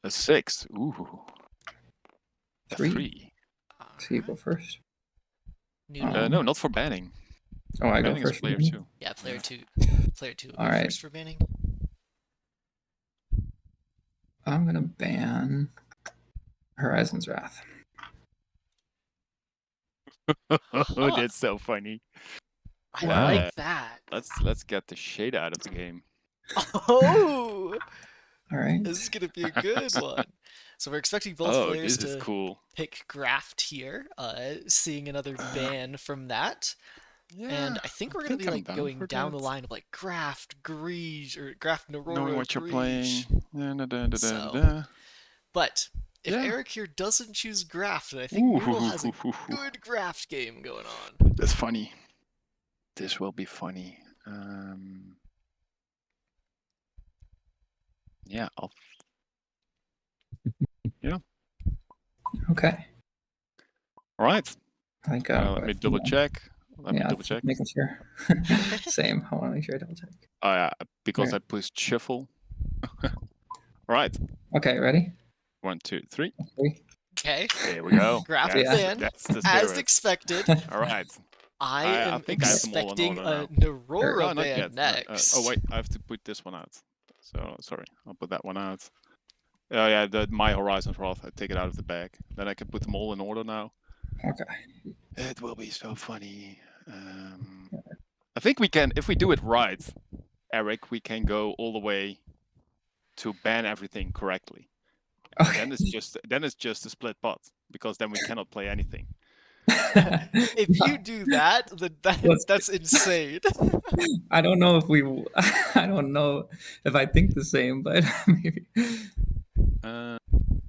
A 6. Ooh. A 3. 3. So you go first. Noodle. No, not for banning. Oh, I go Banning is first. player 2. Yeah, player 2. Player 2 will go Alright. first for banning. I'm gonna ban Horizon's Wrath. Oh, that's so funny. I Wow. like that. Let's get the shade out of the game. Oh! Alright. This is going to be a good one. So we're expecting both Oh, players this is to cool. pick Graft here, seeing another ban from that. Yeah, And I think we're going to be like going down the that. line of like Graft, Greege, or Graft, Narora, Knowing what you're playing. Greege. So, But if yeah. Eric here doesn't choose Graft, then I think Noodle has a good Graft game going on. That's funny. This will be funny. Yeah, I'll... Yeah. Okay. All right. I think let me double check. Let me yeah, double check. making sure. Same. I want to make sure I double check. Oh yeah, because Right. I pushed shuffle. Right. Okay, ready? 1, 2, 3. 3. Okay. Here we go. Graft Yeah. ban, That's the as spirit. expected. All right. I I am think I have them all in expecting order a now. Narora not ban yet. next. Oh wait, I have to put this one out. So sorry, I'll put that one out. Oh yeah, my Horizon's Wrath. I take it out of the bag. Then I can put them all in order now. Okay. It will be so funny. I think we can, if we do it right, Eric, we can go all the way to ban everything correctly. Okay. Then it's just a split pot, because then we cannot play anything. If you do that, then that's insane. I don't know if I don't know if I think the same, but maybe.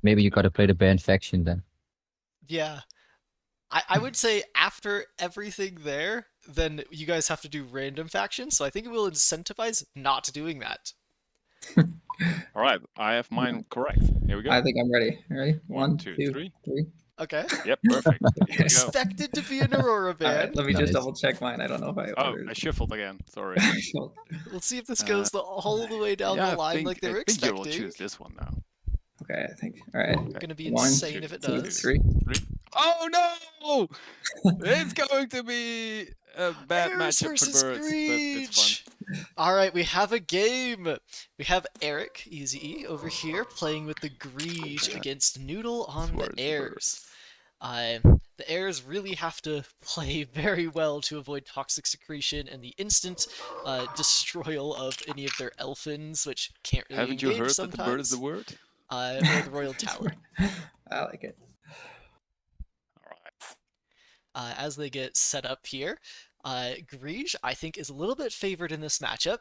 Maybe you gotta play the banned faction then. Yeah. I would say after everything there, then you guys have to do random factions, so I think it will incentivize not doing that. All right, I have mine correct. Here we go. I think I'm ready. Ready? 1, 2, 3. Okay. Yep, perfect. Here we go. Expected to be an Aurora ban. Right, let me just Nice. double check mine. I don't know if I ordered. I shuffled again. Sorry. We'll see if this goes all the way down the line like they were I think you will expecting. choose this one now. Okay, I think. All right. Gonna be 1, insane if it 2, does. 3. Oh no! It's going to be a bad Airs matchup versus for birds, but it's fun. All right, we have a game. We have Eric, EzyE, over here playing with the Greege against Noodle on the Airs. The Airs really have to play very well to avoid toxic secretion and the instant destroyal of any of their elfins, which can't really Haven't you heard sometimes. that the bird is the word? Or the Royal Tower. I like it. All right. As they get set up here, Greege, I think, is a little bit favored in this matchup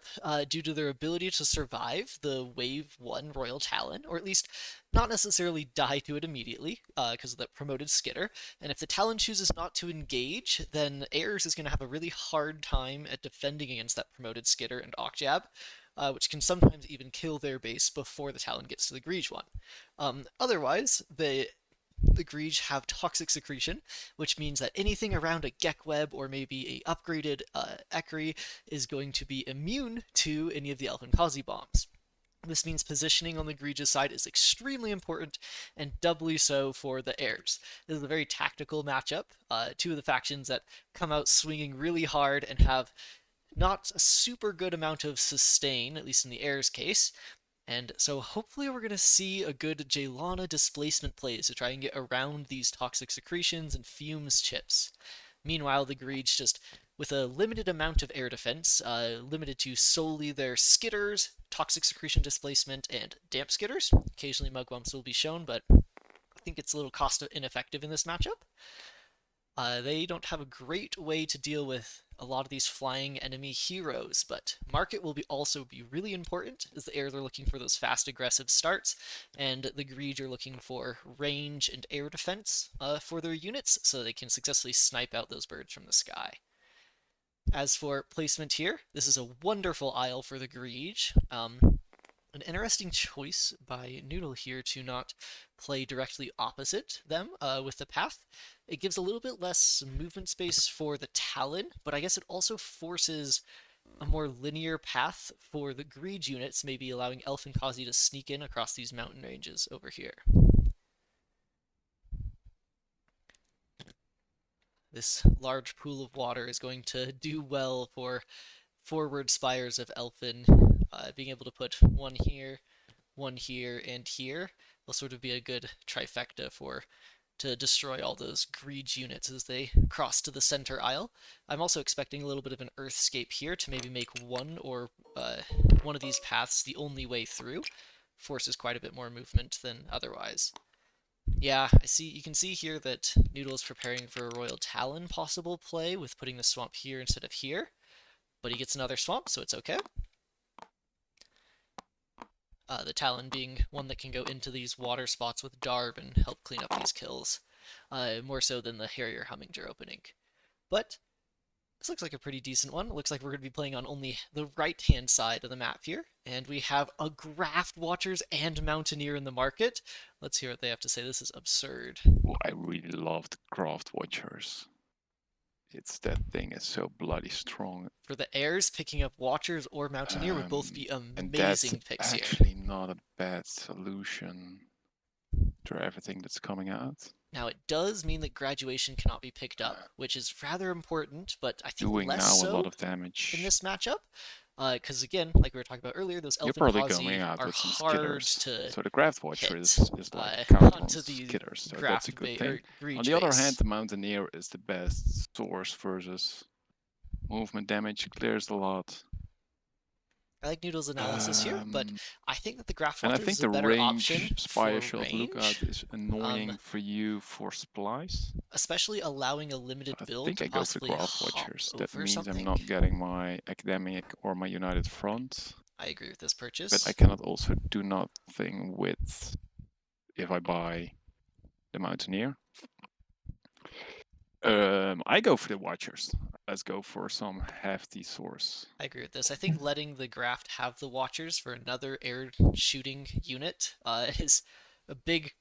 due to their ability to survive the Wave 1 Royal Talon, or at least not necessarily die to it immediately because of the promoted Skitter. And if the Talon chooses not to engage, then Airs is going to have a really hard time at defending against that promoted Skitter and Ocjab. Which can sometimes even kill their base before the Talon gets to the Greege one. Otherwise, the Greege have toxic secretion, which means that anything around a Gek Web or maybe a upgraded Ekri is going to be immune to any of the Elfin Kazi bombs. This means positioning on the Grege's side is extremely important, and doubly so for the Airs. This is a very tactical matchup. Two of the factions that come out swinging really hard and have not a super good amount of sustain, at least in the Airs case. And so hopefully we're going to see a good Jaylana displacement plays to try and get around these toxic secretions and fumes chips. Meanwhile, the Greege just, with a limited amount of air defense, limited to solely their skitters, toxic secretion displacement, and damp skitters. Occasionally mugwumps will be shown, but I think it's a little cost ineffective in this matchup. They don't have a great way to deal with a lot of these flying enemy heroes, but market will also be really important, as the Airs are looking for those fast aggressive starts, and the Greege are looking for range and air defense for their units, so they can successfully snipe out those birds from the sky. As for placement here, this is a wonderful isle for the Greege. An interesting choice by Noodle here to not play directly opposite them with the path. It gives a little bit less movement space for the Talon, but I guess it also forces a more linear path for the Greed units, maybe allowing Elf and Kazi to sneak in across these mountain ranges over here. This large pool of water is going to do well for forward spires of Elfin. Being able to put one here, and here will sort of be a good trifecta to destroy all those Greed units as they cross to the center aisle. I'm also expecting a little bit of an Earthscape here to maybe make one of these paths the only way through. Forces quite a bit more movement than otherwise. Yeah, you can see here that Noodle is preparing for a Royal Talon possible play with putting the swamp here instead of here. But he gets another swamp, so it's okay. The Talon being one that can go into these water spots with Darb and help clean up these kills. More so than the Harrier Humminger opening. But this looks like a pretty decent one. It looks like we're going to be playing on only the right-hand side of the map here. And we have a Graft Watchers and Mountaineer in the market. Let's hear what they have to say. This is absurd. Oh, I really love the Craft Watchers. That thing is so bloody strong. For the heirs, picking up Watchers or Mountaineer would both be amazing picks here. And that's actually not a bad solution to everything that's coming out. Now, it does mean that Graduation cannot be picked up, which is rather important, but I think Doing less now so a lot of damage in this matchup. Because again, like we were talking about earlier, those Elf and Kazi are hard to so the Graft Watcher hit, is like counter onto these skitters, so that's a Graft good thing. Greed On the other base. hand, the Mountaineer is the best source versus movement damage, clears a lot. I like Noodle's analysis here, but I think that the Graft And I Watcher think is a the better option range Spire for Shot range, Lookout is annoying for you for Splice. especially allowing a limited I build think to I go for the possibly Graft hop Watchers. That over means something. I'm not getting my Academic or my United Front. I agree with this purchase. But I cannot also do nothing with if I buy the Mountaineer. I go for the Watchers. Let's go for some hefty source. I agree with this. I think letting the Graft have the Watchers for another air shooting unit is a big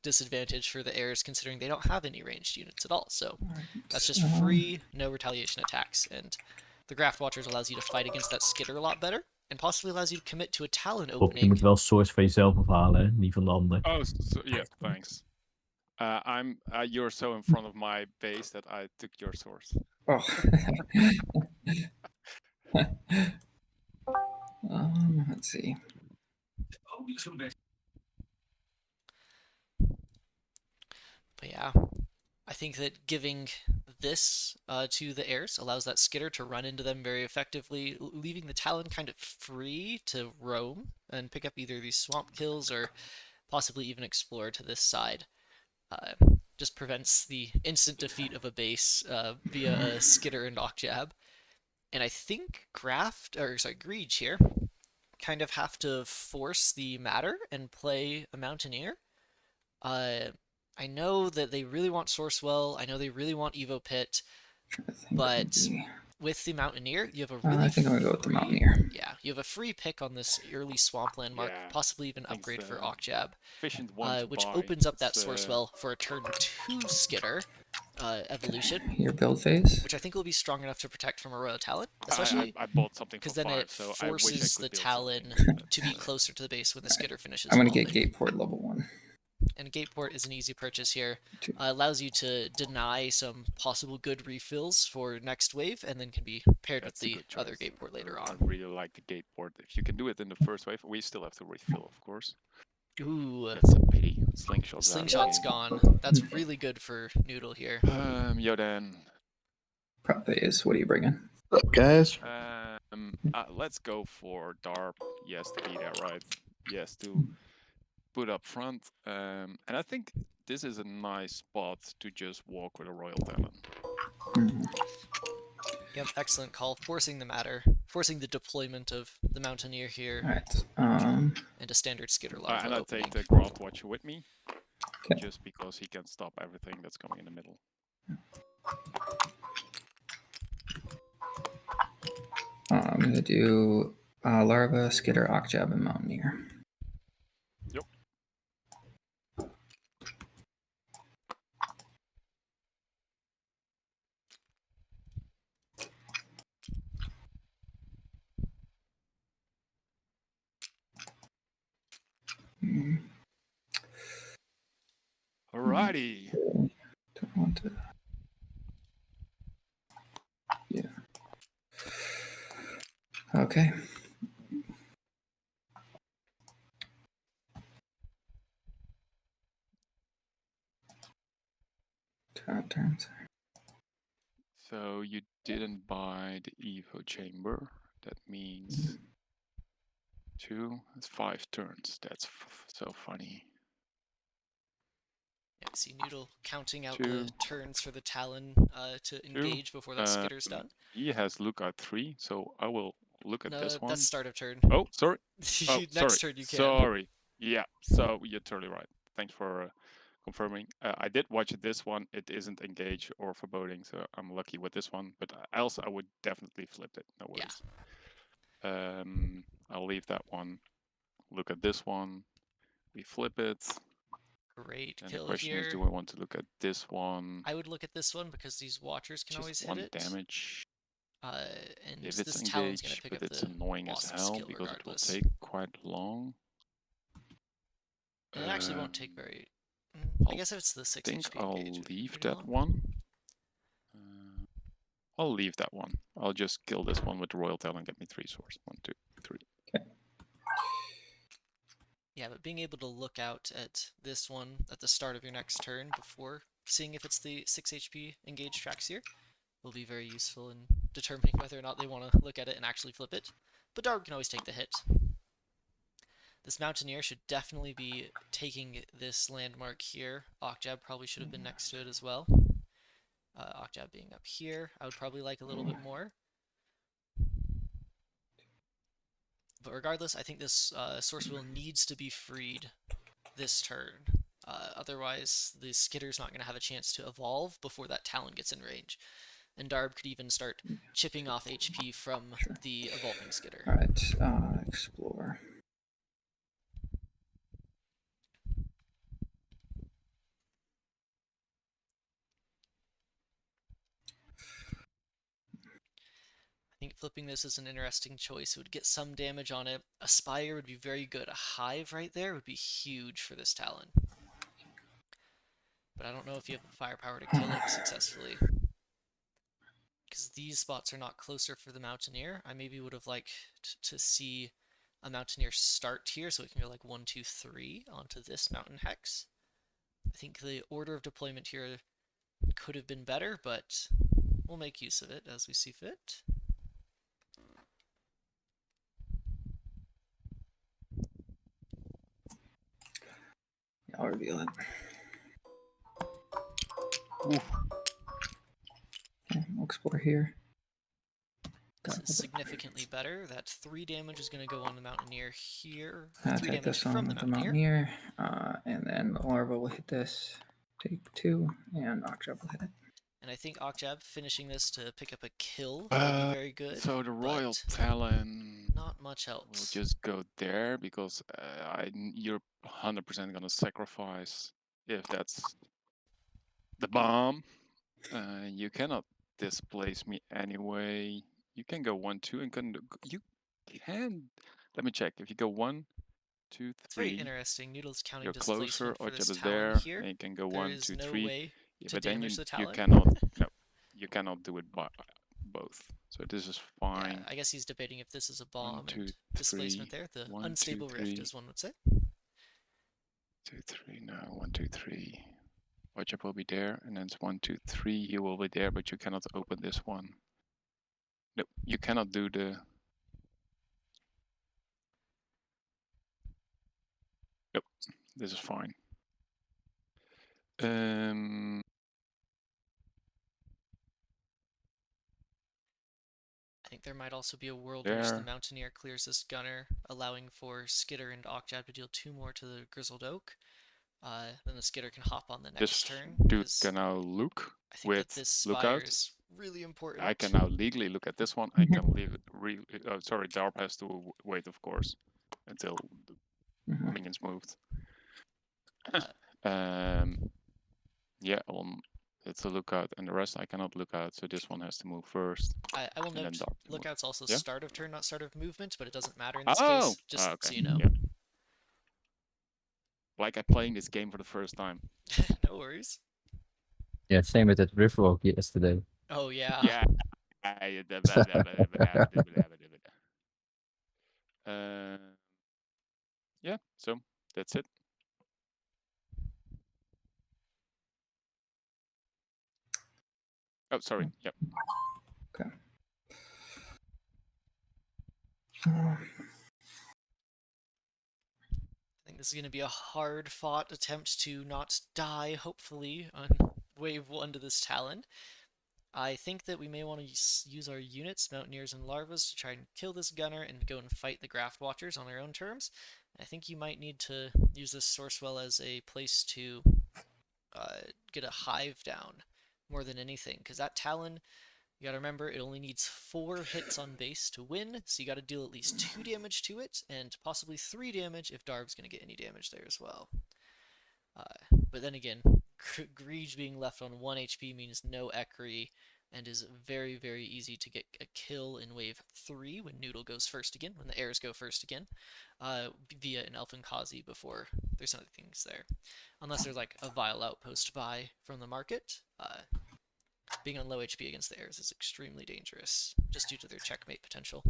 disadvantage for the heirs, considering they don't have any ranged units at all. So that's just free, no retaliation attacks. And the Graft Watchers allows you to fight against that skitter a lot better, and possibly allows you to commit to a Talon Je opening. moet wel source van jezelf afhalen, hè? Niet van de ander. Oh, yeah, thanks. You're so in front of my base that I took your source. Oh. Let's see. But yeah, I think that giving this to the heirs allows that skitter to run into them very effectively, leaving the Talon kind of free to roam and pick up either these swamp kills or possibly even explore to this side. Just prevents the instant defeat of a base via a skitter and knockjab. And I think Greed here kind of have to force the matter and play a Mountaineer. I know that they really want Sourcewell. I know they really want Evo Pit. But with the Mountaineer, you have a really I think I'm going to go with the Mountaineer. Yeah, you have a free pick on this early Swampland mark, possibly even upgrade for Okjab, which opens up that Sourcewell for a turn 2 skitter evolution. Your build phase? Which I think will be strong enough to protect from a Royal Talon, especially I bought something because then it forces the Talon to be closer to the base when the skitter finishes. I'm going to get Gateport level 1. And Gateport is an easy purchase here. Allows you to deny some possible good refills for next wave, and then can be paired with the other Gateport later on. I really like the Gateport. If you can do it in the first wave, we still have to refill, of course. Ooh, that's a pity. Slingshot's gone. That's really good for Noodle here. Yoden. Prop phase. What are you bringing? What's up, guys? Let's go for Darp. Yes, to be there, right? Yes, to put up front. And I think this is a nice spot to just walk with a Royal Talon. Yep, excellent call. Forcing the matter. Forcing the deployment of the Mountaineer here. Alright. And a standard skitter lava and I opening. take the Graft Watcher with me. Okay. Just because he can stop everything that's coming in the middle. I'm going to do Larva, Skitter, Okjab, and Mountaineer. Yep. Alrighty. Don't want to. Yeah. Okay. Turns. So you didn't buy the Evo chamber. That means 2. That's 5 turns. That's so funny. Yeah, we see Noodle counting out 2, the turns for the Talon to 2. engage before that skitter's done. He has lookout 3, so I will look at No, this one. that's start of turn. Oh, sorry. Oh, Next sorry. turn you can. Sorry. Yeah, so you're totally right. Thanks for confirming. I did watch this one. It isn't engage or foreboding, so I'm lucky with this one. But else, I would definitely flip it. No worries. I'll leave that one. Look at this one. We flip it. Great And the kill question here. is, do I want to look at this one? I would look at this one because these watchers can Just always hit 1 it. damage. And If this it's Talon's gonna engaged, pick but up it's the annoying as Wasp's hell kill because regardless. it will take quite long. And it actually won't take very. I guess if it's the 6 I think HP I'll engage, it'd be leave pretty that long. one. I'll leave that one. I'll just kill this one with the Royal Tail and get me 3 swords. 1, 2, 3. Yeah, but being able to look out at this one at the start of your next turn before seeing if it's the 6 HP engaged Traxier will be very useful in determining whether or not they want to look at it and actually flip it. But Darb can always take the hit. This Mountaineer should definitely be taking this landmark here. Ocjab probably should have been next to it as well. Ocjab being up here, I would probably like a little bit more. But regardless, I think this Source Wheel needs to be freed this turn. Otherwise, the Skitter's not going to have a chance to evolve before that Talon gets in range. And Darb could even start chipping off HP from the evolving Skitter. Alright, explore. I think flipping this is an interesting choice. It would get some damage on it. A Spire would be very good. A Hive right there would be huge for this Talon. But I don't know if you have the firepower to kill it successfully. Because these spots are not closer for the Mountaineer. I maybe would have liked to see a Mountaineer start here so we can go like 1, 2, 3 onto this Mountain Hex. I think the order of deployment here could have been better, but we'll make use of it as we see fit. I'll reveal it. Oof. Okay, we'll explore here. This is significantly better. That 3 damage is going to go on the Mountaineer here. I'll 3 take damage this from on the with the Mountaineer. Mountaineer, and then the Larva will hit this. Take 2, and Ocjab will hit it. And I think Ocjab finishing this to pick up a kill would be very good. So the Royal but Talon not much will else. just go there because you're 100% gonna sacrifice if that's the bomb. You cannot displace me anyway. You can go 1, 2, and you can. Let me check. If you go 1, 2, It's very 3, interesting. Noodle's counting you're closer. displacement for this Ocjab is Talon there. here. And you can go There 1, is 2, no 3. way Yeah, to but then damage the you Talon. cannot. No, you cannot do it by both. So this is fine. Yeah, I guess he's debating if this is a bomb 1, 2, and displacement 3. there. The 1, 2, unstable 3. rift, as one would say. 2, 3. No, 1, 2, 3. Ocjab will be there, and then it's 1, 2, 3. You will be there, but you cannot open this one. No, you cannot do the. Nope, this is fine. I think there might also be a world in which the Mountaineer clears this Gunner, allowing for Skitter and Ocjab to deal 2 more to the Grizzled Oak. Then the Skitter can hop on the next turn. Dude can now look I think with that this lookout. Spire is really important. I can now legally look at this one. I can leave it. Sorry, Darb has to wait, of course, until the minions moved. Yeah, it's a lookout, and the rest I cannot look out, so this one has to move first. I will note, lookout's also start of turn, not start of movement, but it doesn't matter in this case, just so you know. Yeah. Like I'm playing this game for the first time. No worries. Yeah, same with that Riverwalk yesterday. Oh yeah. Yeah. Uh, yeah, so that's it. Oh, sorry. Yep. Okay. I think this is going to be a hard-fought attempt to not die, hopefully, on wave 1 to this Talon. I think that we may want to use our units, Mountaineers and Larvas, to try and kill this gunner and go and fight the Graft Watchers on their own terms. I think you might need to use this Sourcewell as a place to get a hive down more than anything, because that Talon, you gotta remember, it only needs 4 hits on base to win, so you gotta deal at least 2 damage to it, and possibly 3 damage if Darv's gonna get any damage there as well. But then again, Greege being left on 1 HP means no Ekri, and is very, very easy to get a kill in wave 3 when Noodle goes first again, when the airs go first again, via an Elfin Kazi before there's other things there. Unless there's like a Vile Outpost buy from the market, being on low HP against the airs is extremely dangerous, just due to their checkmate potential.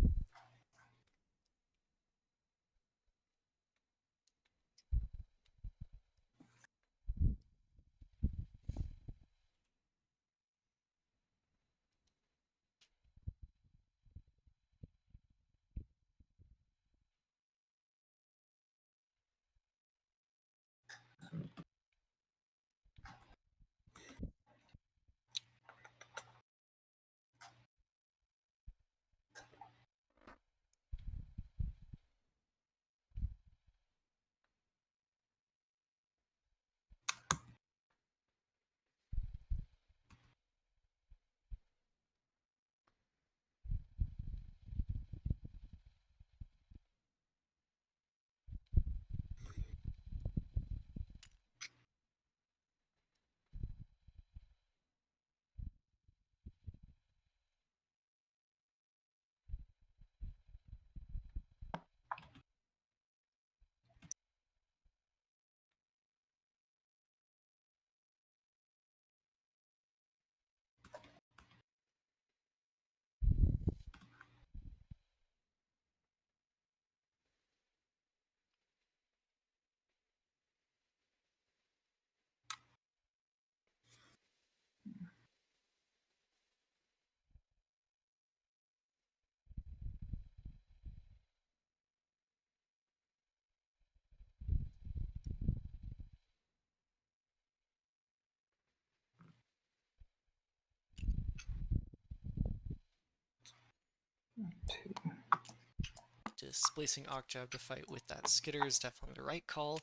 Displacing Ocjab to fight with that Skitter is definitely the right call.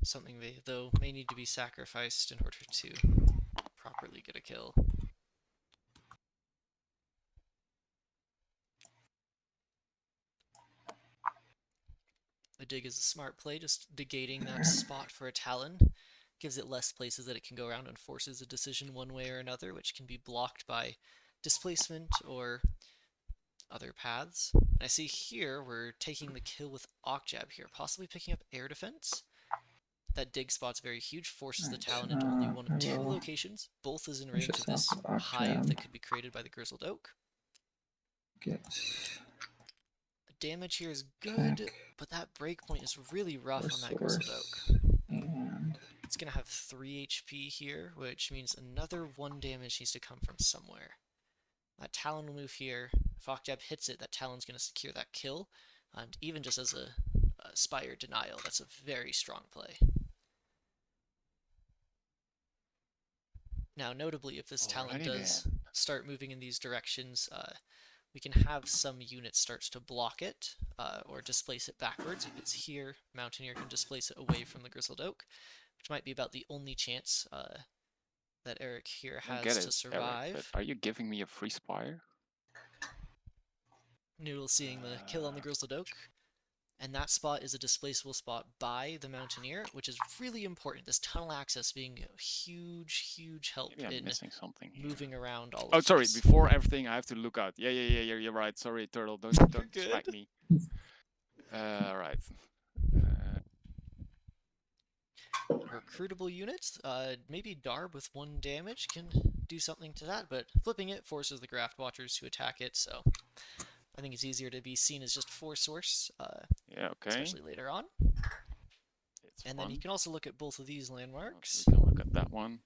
Something they, though, may need to be sacrificed in order to properly get a kill. A dig is a smart play, just negating that spot for a Talon. Gives it less places that it can go around and forces a decision one way or another, which can be blocked by displacement or other paths. And I see here we're taking the kill with Ocjab here, possibly picking up air defense. That dig spot's very huge, forces the Talon into only one of 2 locations. Both is in range of this hive that could be created by the Grizzled Oak. Get Damage here is good, but that breakpoint is really rough on that Grizzled Oak. and It's going to have 3 HP here, which means another 1 damage needs to come from somewhere. That Talon will move here. If Ocjab hits it, that Talon's going to secure that kill. And even just as a Spire denial, that's a very strong play. Now, notably, if this Talon does start moving in these directions, we can have some units start to block it, or displace it backwards. If it's here, Mountaineer can displace it away from the Grizzled Oak, which might be about the only chance that Eric here has to survive. Eric, but are you giving me a free Spire? Noodle seeing the kill on the Grizzled Oak, and that spot is a displaceable spot by the Mountaineer, which is really important. This tunnel access being a huge, huge help in missing something here. Moving around all Oh, of sorry, this. before everything, I have to look out. Yeah, you're right. Sorry, Turtle, don't smack me. Right. recruitable unit. Maybe Darb with 1 damage can do something to that, but flipping it forces the Graft Watchers to attack it, so I think it's easier to be seen as just 4 source, Yeah, okay. especially later on. It's And fun. then you can also look at both of these landmarks. We can look at that one.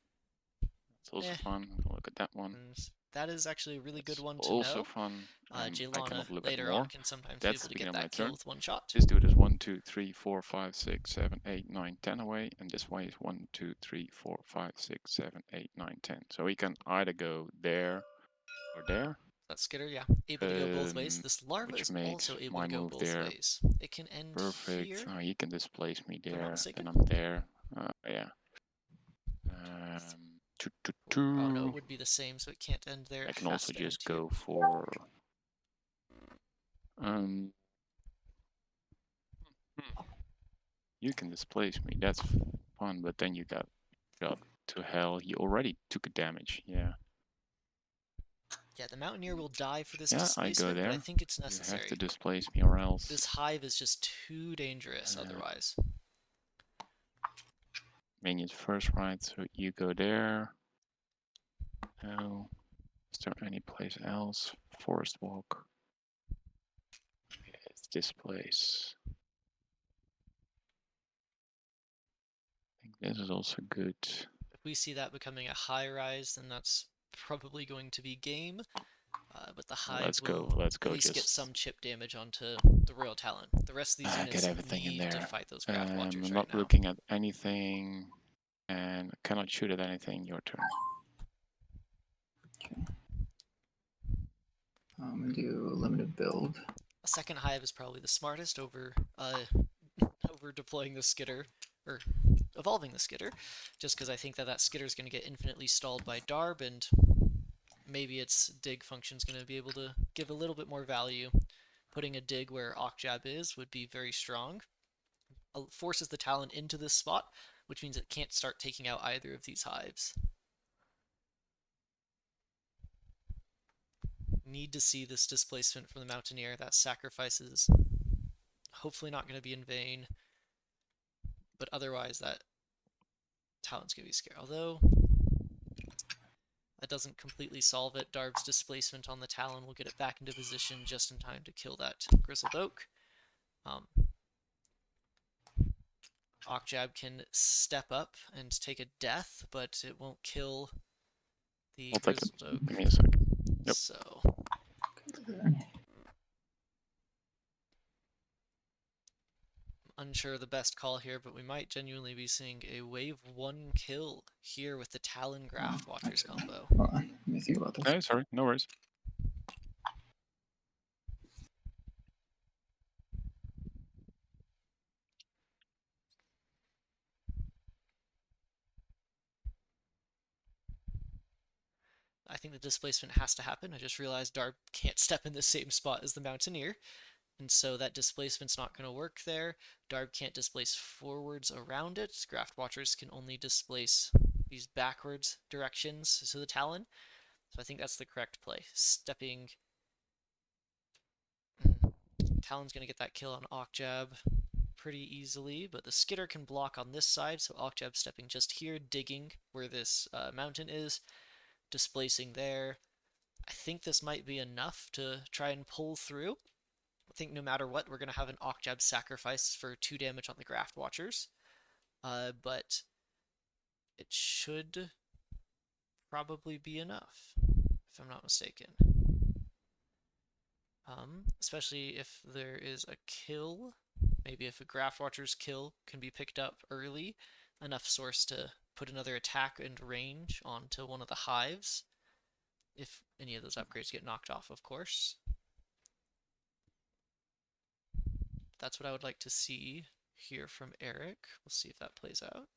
It's also Eh. fun. We can look at that one. And that is actually a really good It's one to also know. fun. I can Jaylana look later at more. on can sometimes That's be able to the beginning get of my that kill turn. with 1 shot. This dude is 1, 2, 3, 4, 5, 6, 7, 8, 9, 10 away, and this way is 1, 2, 3, 4, 5, 6, 7, 8, 9, 10. So he can either go there or there. That Skitter, yeah, able to go both ways. This larva which is makes also able my to go move both there ways. It can end perfect. here. He can displace me I'm not there, mistaken. then I'm there. Yeah. Oh no, it would be the same, so it can't end there. I It can has also to just end here. go for you can displace me. That's fun, but then you got shot to hell. He already took a damage. Yeah. Yeah, the Mountaineer will die for this Yeah, I go displacement, but I there. think it's You have necessary. to displace me or else. This hive is just too dangerous otherwise. Minions first, right? So you go there. Oh, is there any place else? Forest walk. It's this place. I think this is also good. If we see that becoming a high rise, then that's probably going to be game. But the hive Let's will go. Let's at go. least get Just some chip damage onto the Royal Talon. The rest of these get units everything in need to there. fight those Graft Watchers I'm right not now. looking at anything, and cannot shoot at anything. Your turn. Okay. I'm gonna do a limited build. A second hive is probably the smartest over over deploying the Skitter, or evolving the Skitter, just because I think that Skitter is going to get infinitely stalled by Darb, and maybe its dig function is going to be able to give a little bit more value. Putting a dig where Okjab is would be very strong. Forces the Talon into this spot, which means it can't start taking out either of these hives. Need to see this displacement from the Mountaineer. That sacrifice is hopefully not going to be in vain, but otherwise that Talon's going to be scared. Although that doesn't completely solve it. Darb's displacement on the Talon will get it back into position just in time to kill that Grizzled Oak. Okjab can step up and take a death, but it won't kill the I'll take it. Grizzled Oak. Give me a second. Yep. So unsure of the best call here, but we might genuinely be seeing a wave 1 kill here with the Talon Graft Watchers combo. Hold on, let me think about this. Okay, sorry, no worries. I think the displacement has to happen. I just realized Darb can't step in the same spot as the Mountaineer, and so that displacement's not going to work there. Darb can't displace forwards around it. Graft Watchers can only displace these backwards directions to the Talon. So I think that's the correct play. Stepping... Talon's going to get that kill on Okjab pretty easily, but the Skitter can block on this side, so Okjab stepping just here, digging where this mountain is, displacing there. I think this might be enough to try and pull through. I think no matter what, we're going to have an Okjab sacrifice for 2 damage on the Graft Watchers, but it should probably be enough, if I'm not mistaken. Especially if there is a kill. Maybe if a Graft Watcher's kill can be picked up early, enough source to put another attack and range onto one of the hives. If any of those upgrades get knocked off, of course. That's what I would like to see here from Eric. We'll see if that plays out.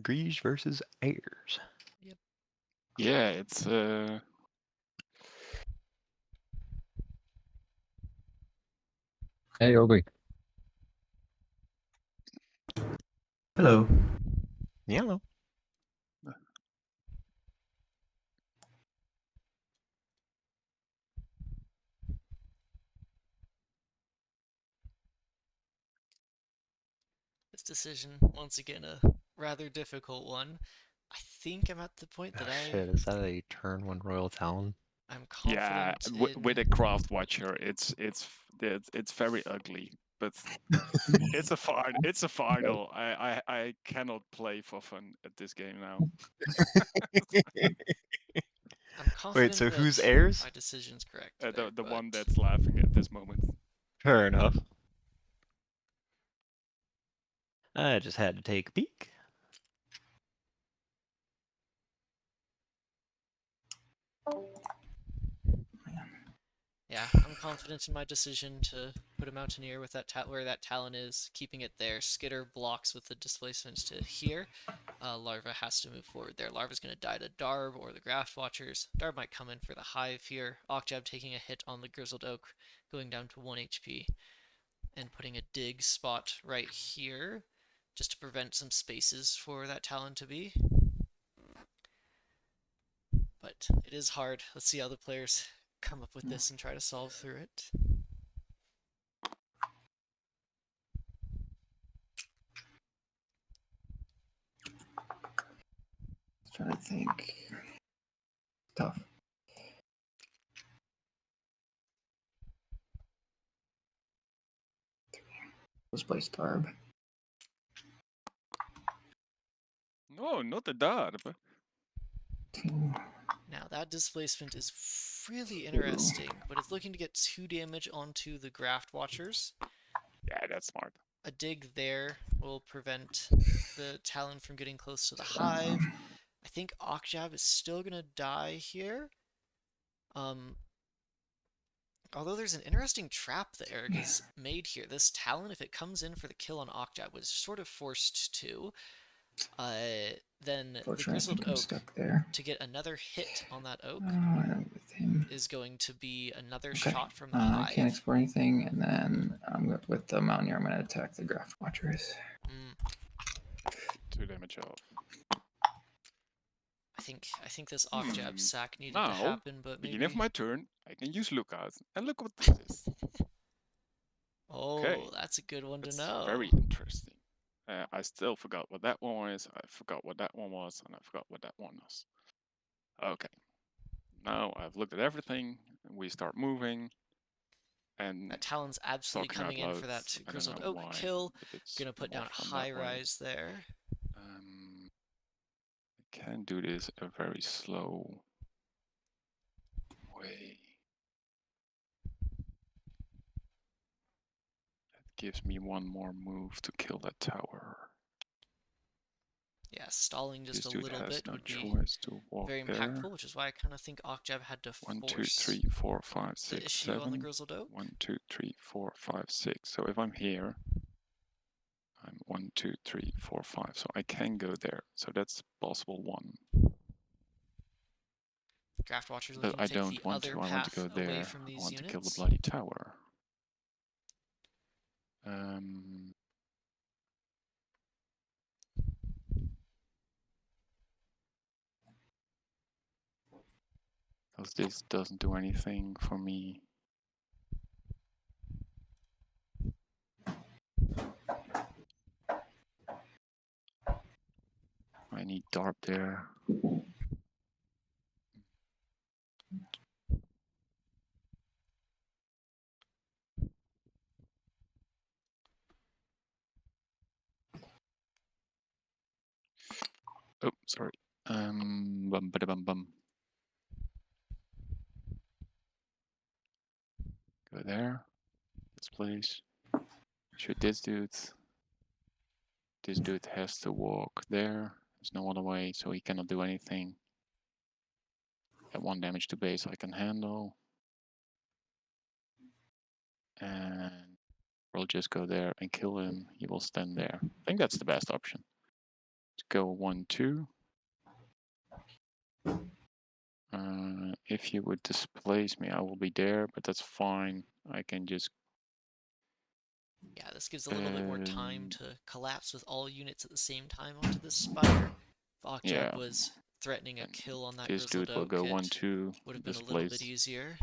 Greige versus Ayers. Yeah, it's Hey, Ogre. Hello. Yellow. This decision, once again, a rather difficult one. I think I'm at the point that Shit, is that a turn 1 Royal Talon? I'm yeah. confident in. With a craft watcher, it's very ugly, but it's a fine. It's a final. I cannot play for fun at this game now. I'm confident so that who's Ayers? my decision's correct. There, The one but that's laughing at this moment. Fair enough. I just had to take a peek. yeah, I'm confident in my decision to put a Mountaineer with that where that Talon is, keeping it there. Skitter blocks with the displacement to here. Larva has to move forward there. Larva's going to die to Darb or the Graft Watchers. Darb might come in for the Hive here. Ocjab taking a hit on the Grizzled Oak, going down to 1 HP. And putting a dig spot right here, just to prevent some spaces for that Talon to be. But it is hard. Let's see how the players come up with this and try to solve through it. Trying to think. Tough. Let's play Starb. No, not the Darb. 2. Now that displacement is really interesting, but it's looking to get 2 damage onto the Graft Watchers. Yeah, that's smart. A dig there will prevent the Talon from getting close to the Hive. I think Ocjab is still gonna die here. Although there's an interesting trap that Eric has made here. This Talon, if it comes in for the kill on Ocjab, was sort of forced to. Then the Grizzled I'm Oak, stuck there. to get another hit on that oak, With him. is going to be another Okay. shot from the I Hive. can't explore anything, and then with the Mountaineer, I'm going to attack the Graft Watchers. 2 damage off. I think this Ocjab sack needed to Now, happen, but maybe. beginning of my turn, I can use Lookout. And look what this is. Oh, Okay. that's a good one It's to know. very interesting. I still forgot what that one was. I forgot what that one was, and I forgot what that one was. Okay. Now I've looked at everything, and we start moving. And That Talon's absolutely talking out coming in for loud, that I don't Grizzled know Oak why, kill. but it's Gonna put down more fun High that way. Rise there. I can do this a very slow way. That gives me one more move to kill that tower. Yeah, stalling just This a dude little has bit no would be choice to walk very there. impactful, which is why I kind of think Ocjab had to 1, 2, force 3, 4, 5, the 6, issue on the 7. Grizzled Oak. 1, 2, 3, 4, 5, 6. So if I'm here, I'm 1, 2, 3, 4, 5. So I can go there. So that's possible one. Draft Watcher's But looking I to take don't the want other to. I want to path go away there. from I these want to kill the units. bloody tower. Because this doesn't do anything for me. I need Darp there. Oh, sorry. Bum bada bum bum. Go there. This place. Shoot this dude. This dude has to walk there. There's no other way, so he cannot do anything. At 1 damage to base I can handle. And we'll just go there and kill him. He will stand there. I think that's the best option. go 1-2. If you would displace me, I will be there, but that's fine. I can just Yeah, this gives a little bit more time to collapse with all units at the same time onto this spire. If Ocjab yeah. was threatening a And kill on that this Grizzled dude will Oak, go it 1-2. would have been a little bit Displace easier.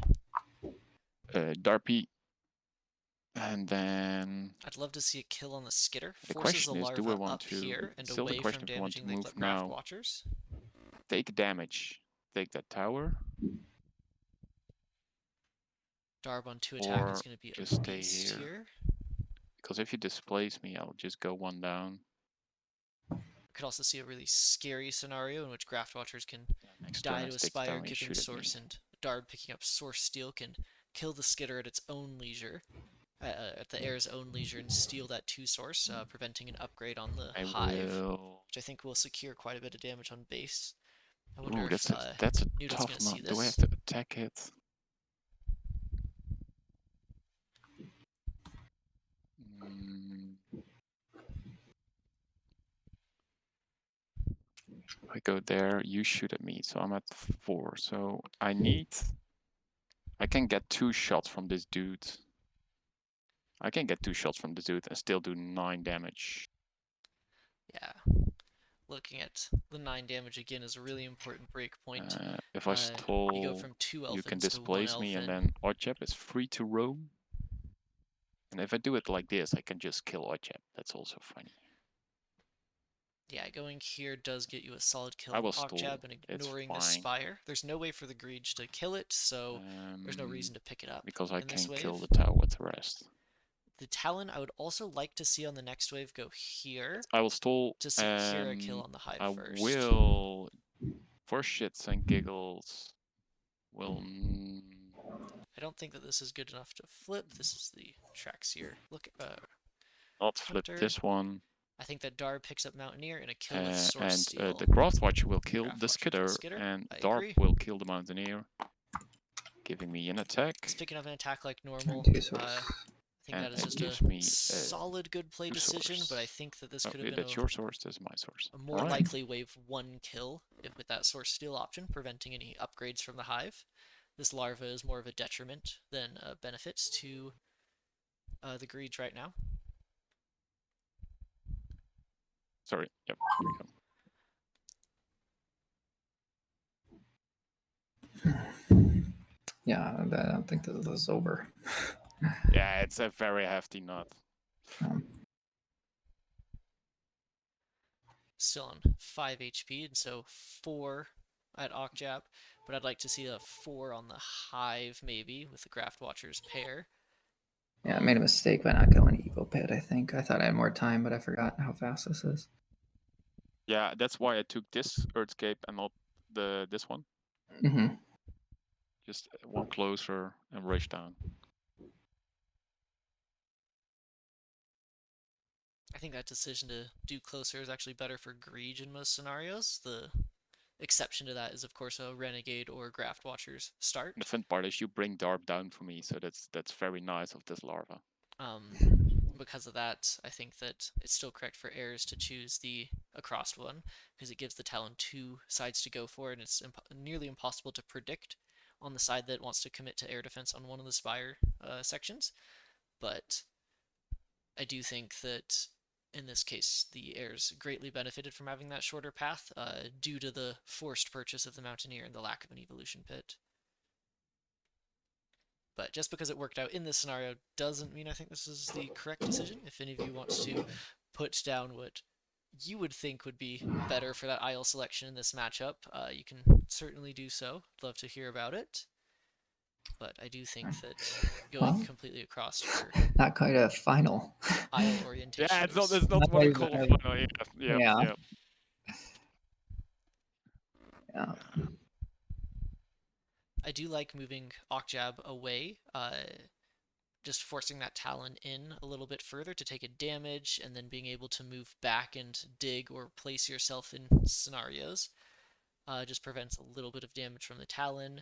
Darpy. And then I'd love to see a kill on the Skitter. the Forces the question is, do I larva want up to? here and Still the away question from if I want to damaging the move Craft now. Watchers. Take damage. Take that tower. Darb on 2 attack Or is going to be just a stay beast here. here. Because if you displace me, I'll just go 1 down. Could also see a really scary scenario in which Graft Watchers can Next die turn, to I a take Spire down and giving shoot at Source, me. and Darb picking up Source Steel can kill the Skitter at its own leisure, at the Heir's own leisure, and steal that 2 Source, preventing an upgrade on the I Hive, will. which I think will secure quite a bit of damage on base. I wonder Ooh, if that's a Noodle's tough going to see nut. Do I this. have to attack it? I go there, you shoot at me, so I'm at 4. So I can get 2 shots from this dude. I can get 2 shots from this dude and still do 9 damage. Yeah. Looking at the 9 damage again is a really important break point. If I You go stall, from 2 you elephants can to 1 displace me, and elephant. then Oddchap is free to roam. And if I do it like this, I can just kill Oddchap. That's also funny. Yeah, going here does get you a solid kill I on will stall. Ocjab and It's ignoring the fine. Spire. There's no way for the Greege to kill it, so there's no reason to pick it up because I in this can wave. kill the tower with the rest. The Talon I would also like to see on the next wave go here I will stall. to secure a kill on the Hive I first. will, for shits and giggles, will. I don't think that this is good enough to flip. This is the Traxier. Look, Not flip Hunter. this one. I think that Darb picks up Mountaineer and a kill with Source And Steel. the Graft Watcher will kill Graft the Watcher kills Skitter, Skitter. and I Dark agree. will kill the Mountaineer, giving me an attack. It's picking up an attack like normal. Two Source. I think And that is it just gives a me, solid good play 2 decision, but I source. think that this could have Okay, been that's your source. This is my source. a more Alright. likely wave 1 kill with that Source Steel option, preventing any upgrades from the Hive. This larva is more of a detriment than a benefit to the Greeds right now. Sorry. Yep. Here we go. Yeah, I don't think this is over. Yeah, it's a very hefty nut. Still on 5 HP, and so 4 at Ocjab, but I'd like to see a 4 on the Hive, maybe, with the Graft Watchers pair. Yeah, I made a mistake by not going Evo Pit, I think. I thought I had more time, but I forgot how fast this is. Yeah, that's why I took this Earthscape and not this one. Mm-hmm. Just one closer and rush down. I think that decision to do closer is actually better for Greege in most scenarios. The exception to that is, of course, a Renegade or Graft Watchers start. The fun part is you bring Darb down for me, so that's very nice of this larva. Because of that, I think that it's still correct for heirs to choose the across one, because it gives the Talon 2 sides to go for, and it's nearly impossible to predict on the side that wants to commit to air defense on one of the Spire sections. But I do think that in this case, the heirs greatly benefited from having that shorter path due to the forced purchase of the Mountaineer and the lack of an evolution pit. But just because it worked out in this scenario doesn't mean I think this is the correct decision. If any of you wants to put down what you would think would be better for that Isle selection in this matchup, you can certainly do so. I'd love to hear about it. But I do think that going completely across for Not quite a final. Isle orientation. Yeah, it's not Not what we even call a a- final. Yeah. Yeah. I do like moving Ocjab away, just forcing that Talon in a little bit further to take a damage, and then being able to move back and dig or place yourself in scenarios. Just prevents a little bit of damage from the Talon.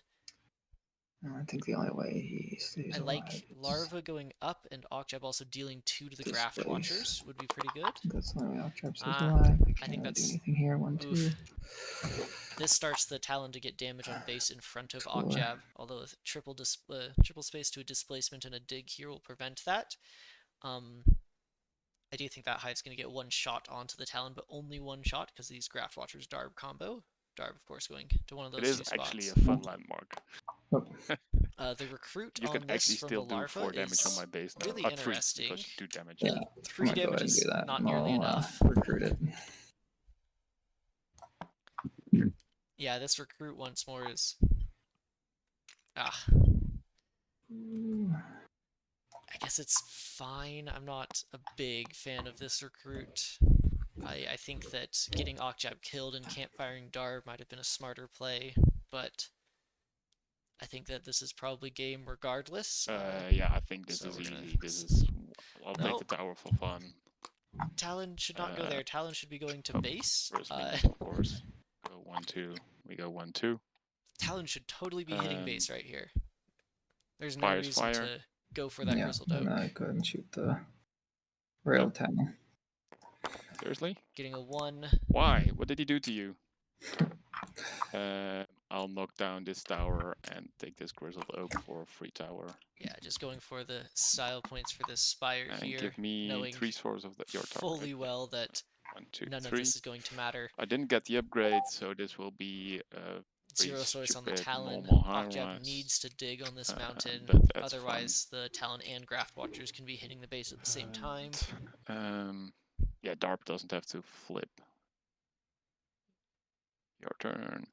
I think the only way he stays I alive like is Larva going up and Ockjab also dealing 2 to the Graft displace. Watchers would be pretty good. That's the only way Ocktrap stays Ah, alive. I I can't think really do that's- anything here. 1, 2. oof. This starts the Talon to get damage on base in front of 4. Ockjab, although a triple space to a displacement and a dig here will prevent that. I do think that Hive's going to get 1 shot onto the Talon, but only 1 shot because these Graft Watchers Darb combo. Darb, of course, going to one of those It is two spots. actually a fun landmark. Oh, The recruit You on can this actually from still the do larva 4 damage on is my base now. really 3 interesting. because you do damage. yeah. 3 I'm gonna go damage ahead and is do that. not nearly I'll, enough. recruit it. Yeah, this recruit once more is... Ah, Ooh. I guess it's fine. I'm not a big fan of this recruit. I think that getting Ockjab killed and campfiring Darb might have been a smarter play, but I think that this is probably game regardless. Yeah, I think this so is we're gonna easy. This is. I'll No. take the tower for fun. Talon should not go there. Talon should be going to Oh, base. First minions, of course. Go 1, 2. We go 1, 2. Talon should totally be hitting base right here. There's no Fire's reason fire. to go for that Yeah, Grizzled then Oak. go ahead and shoot the rail Yep. Talon. Seriously? Getting a 1. Why? What did he do to you? I'll knock down this tower and take this Grizzled Oak for a free tower. Yeah, just going for the style points for this Spire And here, give me knowing 3 swords of your tower. fully well that 1, 2, none 3. of this is going to matter. I didn't get the upgrade, so this will be 0 source on the stupid Talon. normal high Ockjab rise. needs to dig on this mountain, but that's otherwise the Talon and Graft Watchers can be hitting the base at the same time. Yeah, Darp doesn't have to flip. Your turn.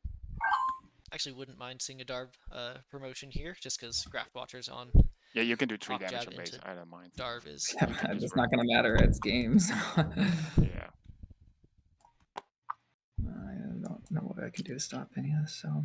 Actually, wouldn't mind seeing a Darb promotion here, just because Graft Watchers on Yeah, you can do 3 damage Ockjab on base. into I don't mind. Darb is... Yeah, can just it's not gonna matter. It's games. Yeah. I don't know what I can do to stop any of this. So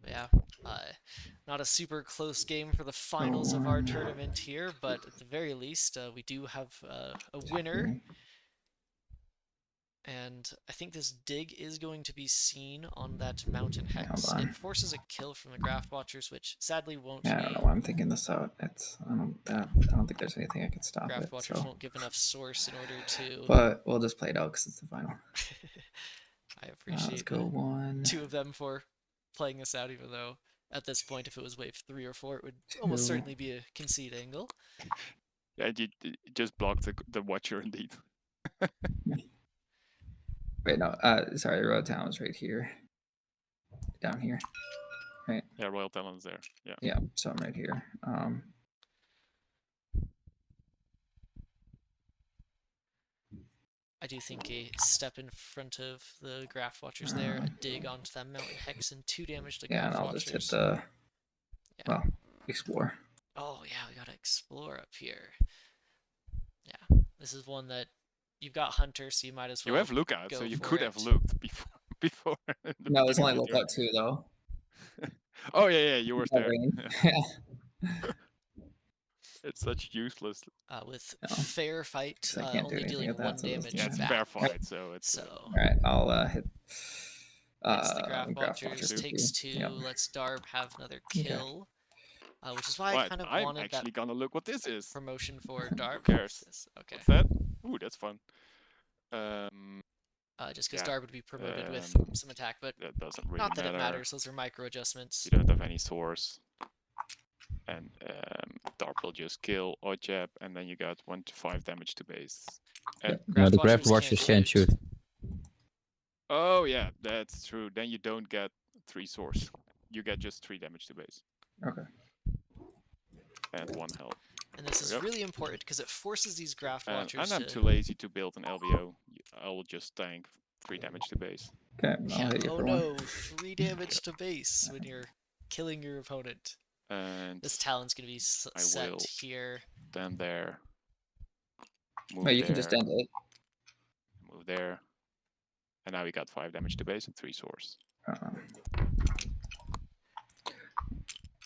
Yeah, not a super close game for the finals of our tournament here, but at the very least, we do have a winner. And I think this dig is going to be seen on that mountain hex. hold on. It forces a kill from the Graft Watchers, which sadly won't yeah, I be. don't know why I'm thinking this out. I don't think there's anything I can stop Graft it. Watchers So. won't give enough source in order to. But we'll just play it out because it's the final. I Let's appreciate go 1. 2 of them for playing this out, even though at this point, if it was wave 3 or 4, it would almost 2. certainly be a concede angle. Yeah, you just blocked the Watcher indeed. Wait, no. Sorry, the road town is right here. Down here. Yeah, Royal Talon's there. Yeah. Yeah, so I'm right here. I do think a step in front of the Graft Watchers there, a dig onto that mountain hex, and 2 damage to Yeah, Graft and I'll Watchers. just hit the Yeah. explore. Oh yeah, we gotta explore up here. Yeah, this is one that you've got Hunter, so you might as well. You have lookout, go so you for could have it. looked before. the No, there's only beginning of the lookout 2 though. turn. Oh yeah, you were there. Yeah. It's such useless. With No, fair fight, 'cause I can't do only anything dealing with that, 1 so this damage Yeah, it's a back. fair fight, so it's. So All right, I'll hit. hits the Graft Graft Watchers, Watchers takes 2, Yep. lets Darb have another Okay. kill. Which is why I But kind of I'm wanted actually that gonna look what this is. promotion for Darb. Who cares? Okay. What's that? Ooh, that's fun. Just because yeah, Darb would be promoted with some attack, but That doesn't really not that matter. it matters. Those are micro adjustments. You don't have any source. And Darp will just kill Oddjab, and then you got 1 to 5 damage to base. And No, the Graft Watchers can't shoot. oh yeah, that's true. Then you don't get 3 source. You get just 3 damage to base. Okay. And 1 health. And this is Yep. really important because it forces these Graft And Watchers I'm to... too lazy to build an LVO. I will just tank 3 damage to base. Okay, I'll Yeah, hit you oh for no, 1. 3 damage to base when you're killing your opponent. And This Talon's gonna be I set will here. stand there Move Oh, you can just there, end it. move there. And now we got 5 damage to base and 3 source.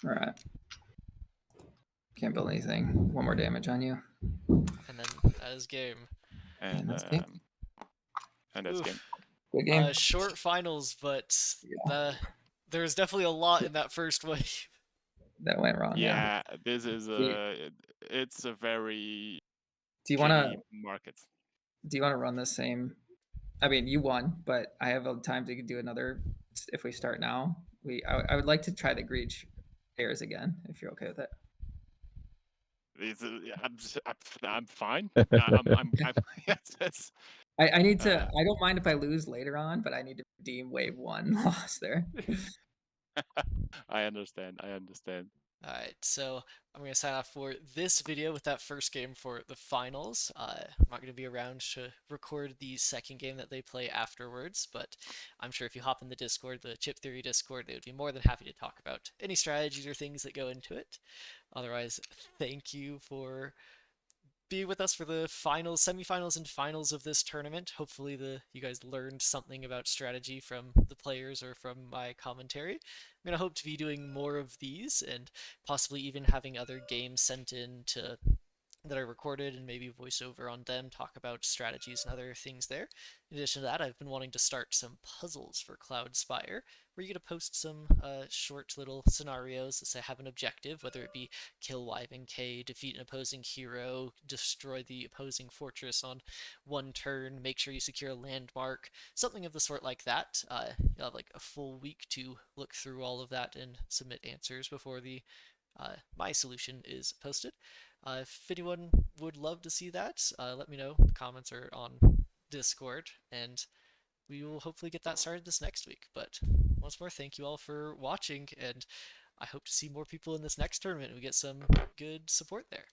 Alright. Can't build anything. 1 more damage on you. And then that is game. And that's game. and that's Oof. game. Good game. Short finals, but Yeah. there's definitely a lot in that first wave. That went wrong. Yeah. Yeah, this is it's a very Do you wanna shitty market. run the same? I mean, you won, but I have time to do another. If we start now, I would like to try the Greech airs again, if you're okay with it. I'm fine. I'm it's, I need to. I don't mind if I lose later on, but I need to redeem wave 1 loss there. I understand. I understand. Alright, so I'm going to sign off for this video with that first game for the finals. I'm not going to be around to record the second game that they play afterwards, but I'm sure if you hop in the Discord, the Chip Theory Discord, they would be more than happy to talk about any strategies or things that go into it. Otherwise, thank you for being with us for the finals, semifinals, and finals of this tournament. Hopefully you guys learned something about strategy from the players or from my commentary. I'm going to hope to be doing more of these and possibly even having other games sent in that I recorded and maybe voice over on them, talk about strategies and other things there. In addition to that, I've been wanting to start some puzzles for Cloudspire, where you get to post some short little scenarios that say have an objective, whether it be kill Wyvern K, defeat an opposing hero, destroy the opposing fortress on 1 turn, make sure you secure a landmark, something of the sort like that. You'll have like a full week to look through all of that and submit answers before the my solution is posted. If anyone would love to see that, let me know. The comments are on Discord, and we will hopefully get that started this next week. But once more, thank you all for watching, and I hope to see more people in this next tournament and we get some good support there.